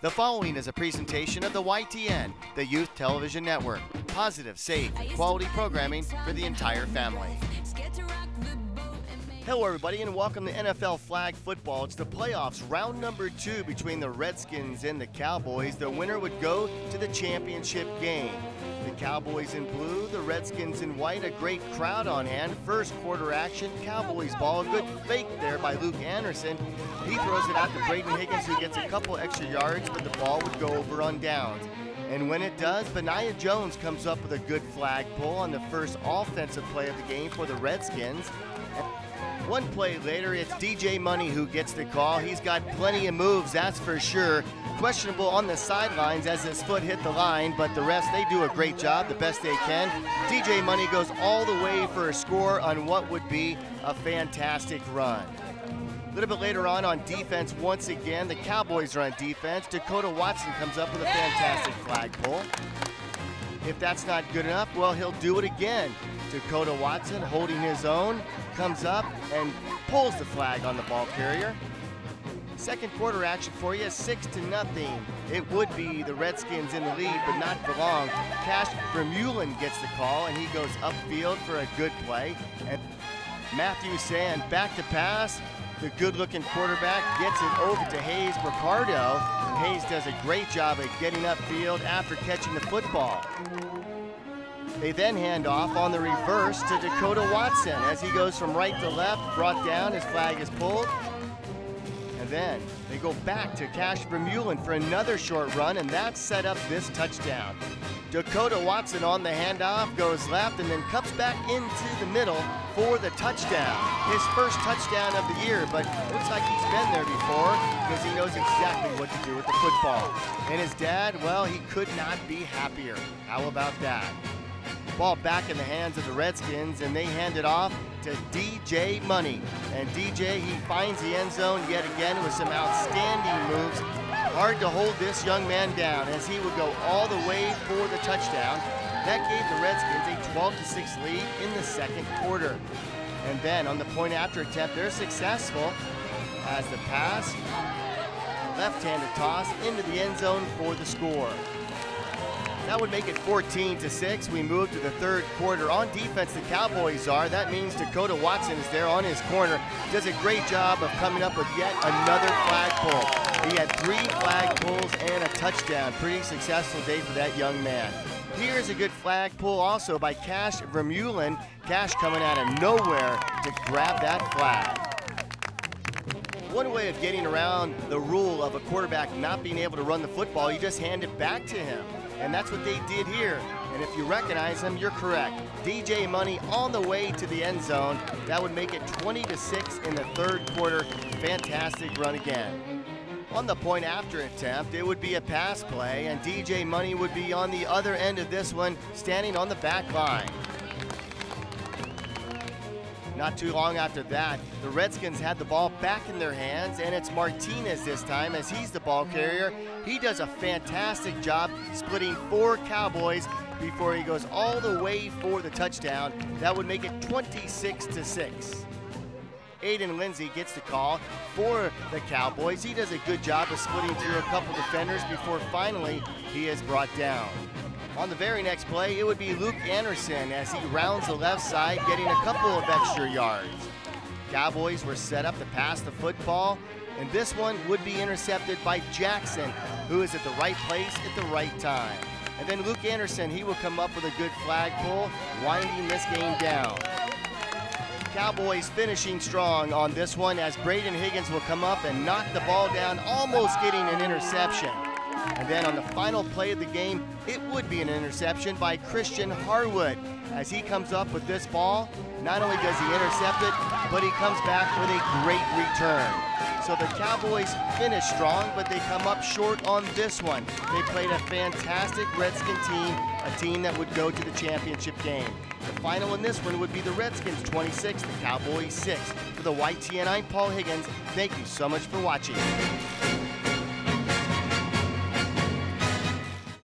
The following is a presentation of the YTN, the Youth Television Network. Positive, safe, and quality programming for the entire family. Hello everybody and welcome to NFL Flag Football. It's the playoffs, round number 2 between the Redskins and the Cowboys. The winner would go to the championship game. The Cowboys in blue, the Redskins in white, a great crowd on hand. First quarter action, Cowboys ball, a good fake there by Luke Anderson. He throws it out to Braydon HIGGINS, who gets a couple extra yards, but the ball would go over on downs. And when it does, Benaiah Jones comes up with a good flag pull on the first offensive play of the game for the Redskins. One play later, it's DJ Money who gets the call. He's got plenty of moves, that's for sure. Questionable on the sidelines as his foot hit the line, but the refs, they do a great job, the best they can. DJ Money goes all the way for a score on what would be a fantastic run. A little bit later on defense, once again, the Cowboys are on defense. Dakota WATSON comes up with a fantastic flag pull. If that's not good enough, well, he'll do it again. Dakota WATSON, holding his own, comes up and pulls the flag on the ball carrier. Second quarter action for you, 6-0. It would be the Redskins in the lead, but not for long. VERMUELIN gets the call, and he goes upfield for a good play. And Matthew Sand back to pass. The good-looking quarterback gets it over to Hayes Ricardo, and Hayes does a great job at getting upfield after catching the football. They then hand off on the reverse to Dakota WATSON as he goes from right to left, brought down, his flag is pulled. And then they go back to VERMUELIN for another short run, and that set up this touchdown. Dakota WATSON on the handoff goes left and then cuts back into the middle for the touchdown. His first touchdown of the year, but looks like he's been there before because he knows exactly what to do with the football. And his dad, well, he could not be happier. How about that? Ball back in the hands of the Redskins, and they hand it off to DJ Money. And DJ, he finds the end zone yet again with some outstanding moves. Hard to hold this young man down as he would go all the way for the touchdown. That gave the Redskins a 12-6 lead in the second quarter. And then on the point after attempt, they're successful as the pass, left-handed toss into the end zone for the score. That would make it 14-6. We move to the third quarter. On defense, the Cowboys are. That means Dakota WATSON is there on his corner. Does a great job of coming up with yet another flag pull. He had 3 flag pulls and a touchdown. Pretty successful day for that young man. Here's a good flag pull also by VERMUELIN. Cash coming out of nowhere to grab that flag. One way of getting around the rule of a quarterback not being able to run the football, you just hand it back to him. And that's what they did here. And if you recognize him, you're correct. DJ Money on the way to the end zone. That would make it 20-6 in the third quarter. Fantastic run again. On the point after attempt, it would be a pass play, and DJ Money would be on the other end of this one, standing on the back line. Not too long after that, the Redskins had the ball back in their hands, and it's Martinez this time as he's the ball carrier. He does a fantastic job splitting 4 Cowboys before he goes all the way for the touchdown. That would make it 26-6. Aiden Lindsay gets the call for the Cowboys. He does a good job of splitting through a couple defenders before finally he is brought down. On the very next play, it would be Luke Anderson as he rounds the left side, getting a couple of extra yards. Cowboys were set up to pass the football, and this one would be intercepted by Jackson, who is at the right place at the right time. And then Luke Anderson, he will come up with a good flag pull, winding this game down. Cowboys finishing strong on this one as Braydon HIGGINS will come up and knock the ball down, almost getting an interception. And then on the final play of the game, it would be an interception by Christian Harwood. As he comes up with this ball, not only does he intercept it, but he comes back with a great return. So the Cowboys finish strong, but they come up short on this one. They played a fantastic Redskin team, a team that would go to the championship game. The final in this one would be the Redskins 26, the Cowboys 6. For the YTN, I'm Paul Higgins. Thank you so much for watching.